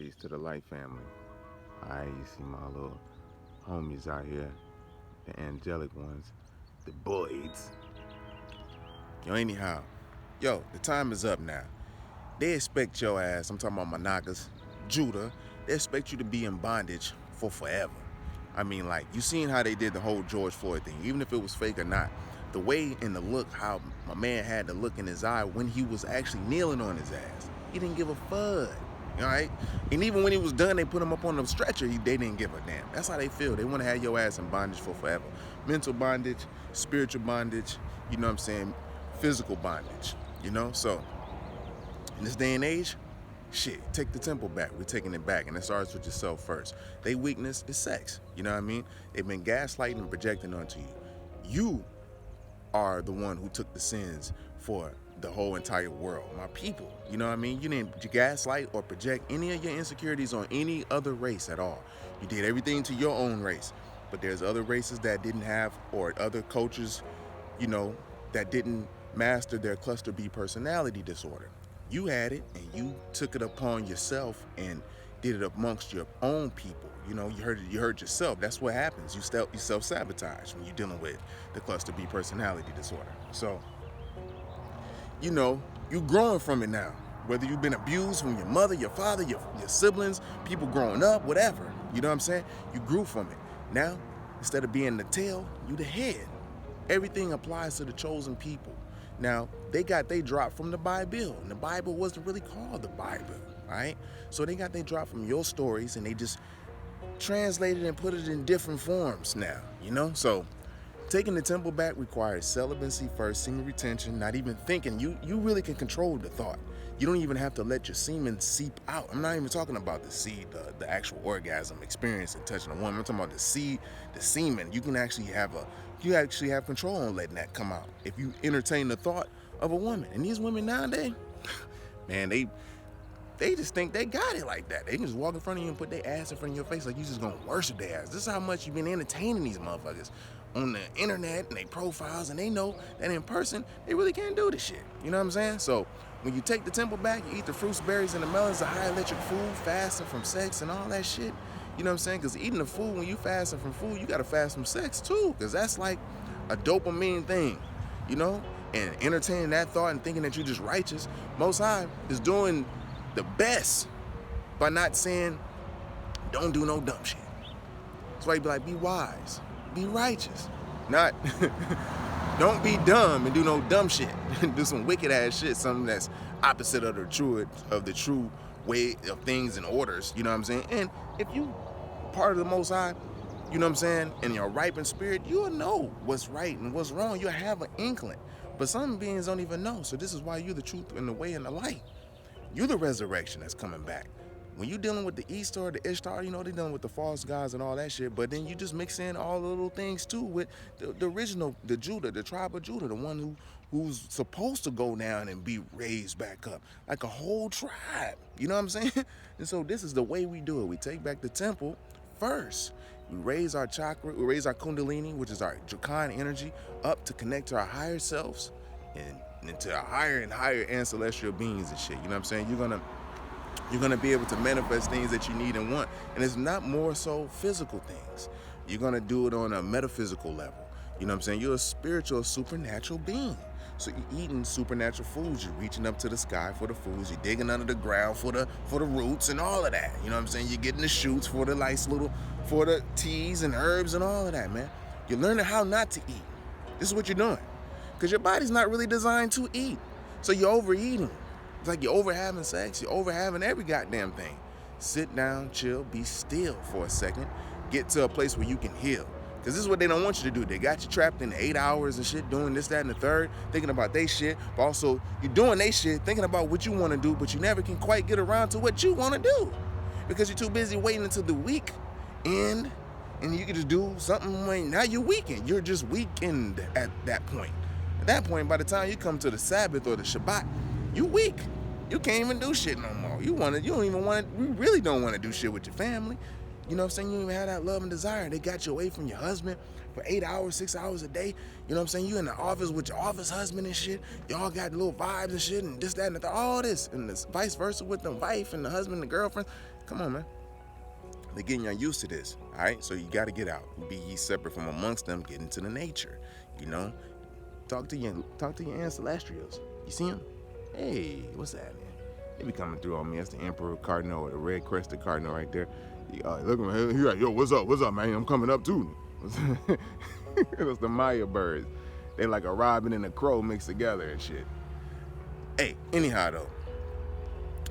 Peace to the light family. Alright, you see my little homies out here, the angelic ones, the boys. Yo, anyhow, the time is up now. They expect your ass, I'm talking about my Nagas, Judah, they expect you to be in bondage for forever. I mean, like, you seen how they did the whole George Floyd thing, even if it was fake or not. The way and the look, how my man had the look in his eye when he was actually kneeling on his ass. He didn't give a fud, all right? And even when he was done, they put him up on the stretcher, they didn't give a damn. That's how they feel. They want to have your ass in bondage for forever. Mental bondage, spiritual bondage, you know what I'm saying? Physical bondage, you know? So, in this day and age, shit, take the temple back. We're taking it back, and it starts with yourself first. Their weakness is sex, you know what I mean? They've been gaslighting and projecting onto you. You are the one who took the sins for the whole entire world, my people, you know what I mean? You didn't gaslight or project any of your insecurities on any other race at all. You did everything to your own race, but there's other races that didn't have, or other cultures, you know, that didn't master their cluster B personality disorder. You had it, and you took it upon yourself and did it amongst your own people. You know, you heard yourself. That's what happens. You self-sabotage when you're dealing with the cluster B personality disorder. So, you know, you're growing from it now. Whether you've been abused from your mother, your father, your siblings, people growing up, whatever. You know what I'm saying? You grew from it. Now, instead of being the tail, you the head. Everything applies to the chosen people. Now, they dropped from the Bible, and the Bible wasn't really called the Bible, right? So they got they drop from your stories, and they just translated and put it in different forms now, you know? So taking the temple back requires celibacy first, semen retention, not even thinking. You really can control the thought. You don't even have to let your semen seep out. I'm not even talking about the seed, the actual orgasm experience and touching a woman. I'm talking about the semen. You actually have control on letting that come out if you entertain the thought of a woman. And these women nowadays, man, they just think they got it like that. They can just walk in front of you and put their ass in front of your face like you just gonna worship their ass. This is how much you've been entertaining these motherfuckers on the internet and their profiles, and they know that in person, they really can't do this shit. You know what I'm saying? So when you take the temple back, you eat the fruits, berries, and the melons, the high electric food, fasting from sex and all that shit. You know what I'm saying? Because eating the food, when you fasting from food, you gotta fast from sex too, because that's like a dopamine thing, you know? And entertaining that thought and thinking that you're just righteous, Most High is doing the best by not saying, don't do no dumb shit. That's why he be like, be wise, be righteous. Not, don't be dumb and do no dumb shit. Do some wicked ass shit, something that's opposite of the true way of things and orders, you know what I'm saying? And if you part of the Most High, you know what I'm saying, and you're ripe in spirit, you'll know what's right and what's wrong. You'll have an inkling. But some beings don't even know. So this is why you're the truth and the way and the light. You're the resurrection that's coming back. When you're dealing with the Easter, the Ishtar, you know, they're dealing with the false gods and all that shit, but then you just mix in all the little things too with the original, the Judah, the tribe of Judah, the one who's supposed to go down and be raised back up, like a whole tribe, you know what I'm saying? And so this is the way we do it. We take back the temple first. We raise our chakra, we raise our Kundalini, which is our Drakhan energy, up to connect to our higher selves and to our higher and higher ancestral beings and shit, you know what I'm saying? You're gonna be able to manifest things that you need and want. And it's not more so physical things. You're gonna do it on a metaphysical level. You know what I'm saying? You're a spiritual, supernatural being. So you're eating supernatural foods. You're reaching up to the sky for the foods. You're digging under the ground for the roots and all of that. You know what I'm saying? You're getting the shoots for the teas and herbs and all of that, man. You're learning how not to eat. This is what you're doing. Because your body's not really designed to eat. So you're overeating. It's like you're over having sex, you're over having every goddamn thing. Sit down, chill, be still for a second, get to a place where you can heal. Because this is what they don't want you to do. They got you trapped in 8 hours and shit, doing this, that, and the third, thinking about they shit, but also you're doing they shit, thinking about what you want to do, but you never can quite get around to what you want to do. Because you're too busy waiting until the week end, and you can just do something when now you're weakened. You're just weakened at that point. At that point, by the time you come to the Sabbath or the Shabbat, you weak. You can't even do shit no more. You really don't want to do shit with your family. You know what I'm saying? You don't even have that love and desire. They got you away from your husband for 8 hours, 6 hours a day. You know what I'm saying? You in the office with your office husband and shit. Y'all got little vibes and shit and this, that, and the all this. And this vice versa with the wife and the husband and the girlfriend. Come on, man. They're getting y'all used to this, all right? So you got to get out. Be ye separate from amongst them, get into the nature, you know? Talk to your ancestors. You see them? Hey, what's that, man? They be coming through on me. That's the Emperor Cardinal or the red crested Cardinal right there. Look at me. He like, yo, what's up, man? I'm coming up too. It's the Maya birds. They like a robin and a crow mixed together and shit. Hey, anyhow though,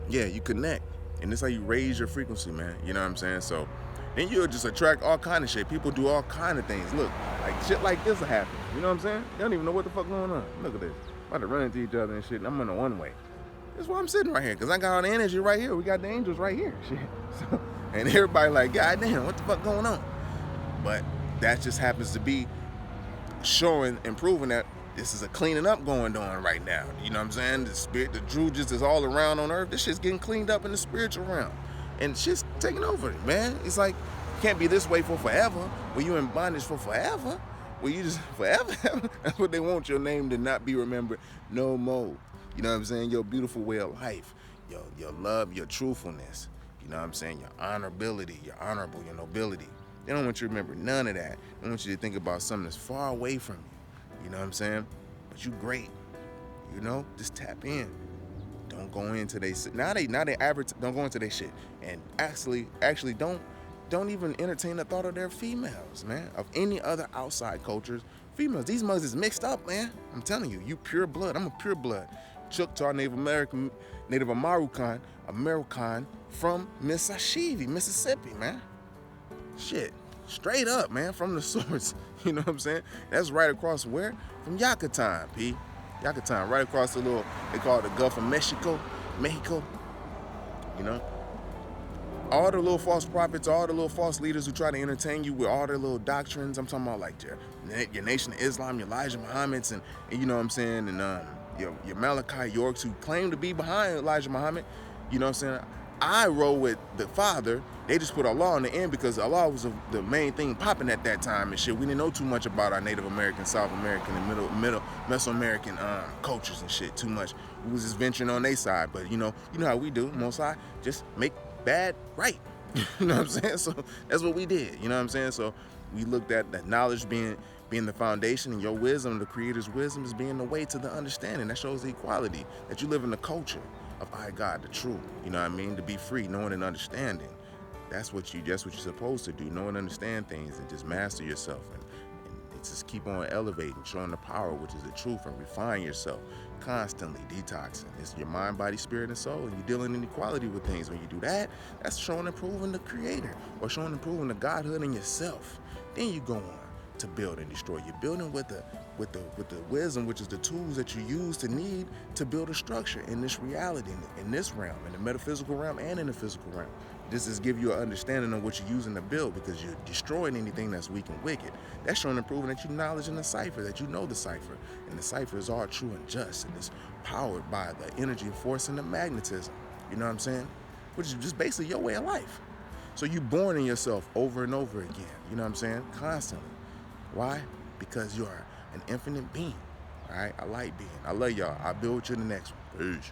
yeah, you connect. And this how you raise your frequency, man. You know what I'm saying? So then you'll just attract all kind of shit. People do all kind of things. Look, like shit like this will happen. You know what I'm saying? They don't even know what the fuck going on. Look at this. About to run into each other and shit, and I'm on a one-way. That's why I'm sitting right here, because I got all the energy right here. We got the angels right here. Shit. So, and everybody like, God damn, what the fuck going on? But that just happens to be showing and proving that this is a cleaning up going on right now. You know what I'm saying? The spirit, the druges is all around on earth. This shit's getting cleaned up in the spiritual realm. And shit's taking over, man. It's like, you can't be this way for forever. When you in bondage for forever. Well, you just forever. That's what they want your name to not be remembered no more. You know what I'm saying? Your beautiful way of life, your love, your truthfulness. You know what I'm saying? Your honorability, your honorable, your nobility. They don't want you to remember none of that. They want you to think about something that's far away from you. You know what I'm saying? But you great. You know, just tap in. Don't go into they now they don't go into their shit. And actually don't even entertain the thought of their females, man. Of any other outside cultures, females. These mugs is mixed up, man. I'm telling you, you pure blood. I'm a pure blood. Choctaw Native American from Mississippi, man. Shit, straight up, man, from the source. You know what I'm saying? That's right across where? From Yucatan, P. Yucatan, right across the little, they call it the Gulf of Mexico. You know? All the little false prophets, all the little false leaders who try to entertain you with all their little doctrines. I'm talking about like your Nation of Islam, your Elijah Muhammad's, and you know what I'm saying, and your Malachi Yorks who claim to be behind Elijah Muhammad. You know what I'm saying? I roll with the father. They just put Allah in the end because Allah was the main thing popping at that time and shit. We didn't know too much about our Native American, South American, and middle Mesoamerican cultures and shit too much. We was just venturing on their side, but you know how we do. Most I just make bad right. You know what I'm saying? So that's what we did. You know what I'm saying? So we looked at that knowledge being the foundation, and your wisdom, the Creator's wisdom, is being the way to the understanding. That shows the equality, that you live in the culture of I God, the truth. You know what I mean? To be free, knowing and understanding. That's what you're supposed to do. Know and understand things and just master yourself and just keep on elevating, showing the power, which is the truth, and refine yourself constantly, detoxing. It's your mind, body, spirit, and soul, and you're dealing in equality with things. When you do that, that's showing and proving the Creator, or showing and proving the Godhood in yourself. Then you go on to build and destroy. You're building with the wisdom, which is the tools that you use to need to build a structure in this reality, in this realm, in the metaphysical realm and in the physical realm. This is give you an understanding of what you're using to build, because you're destroying anything that's weak and wicked. That's showing and proving that you knowledge in the cipher, that you know the cipher. And the cipher is all true and just, and it's powered by the energy, force, and the magnetism. You know what I'm saying? Which is just basically your way of life. So you're born in yourself over and over again. You know what I'm saying? Constantly. Why? Because you are an infinite being. All right? A light being. I love y'all. I'll build with you in the next one. Peace.